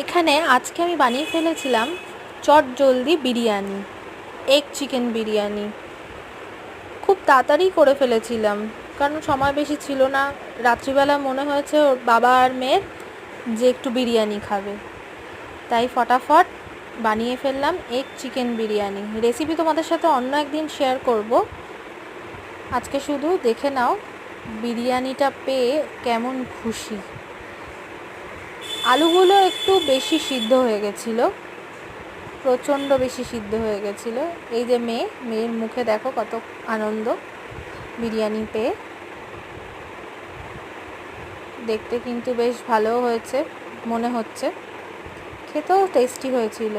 এখানে আজকে আমি বানিয়ে ফেলেছিলাম চটজলদি বিরিয়ানি, এগ চিকেন বিরিয়ানি। খুব তাড়াতাড়ি করে ফেলেছিলাম কারণ সময় বেশি ছিল না। রাত্রিবেলা মনে হয়েছে ওর বাবা আর মেয়ের যে একটু বিরিয়ানি খাবে, তাই ফটাফট বানিয়ে ফেললাম এগ চিকেন বিরিয়ানি। রেসিপি তোমাদের সাথে অন্য একদিন শেয়ার করব, আজকে শুধু দেখে নাও বিরিয়ানিটা পেয়ে কেমন খুশি। আলুগুলো একটু বেশি সিদ্ধ হয়ে গেছিলো, প্রচণ্ড বেশি সিদ্ধ হয়ে গেছিলো। এই যে মেয়ের মুখে দেখো কত আনন্দ বিরিয়ানি পেয়ে। দেখতে কিন্তু বেশ ভালো হয়েছে মনে হচ্ছে, খেতেও টেস্টি হয়েছিল।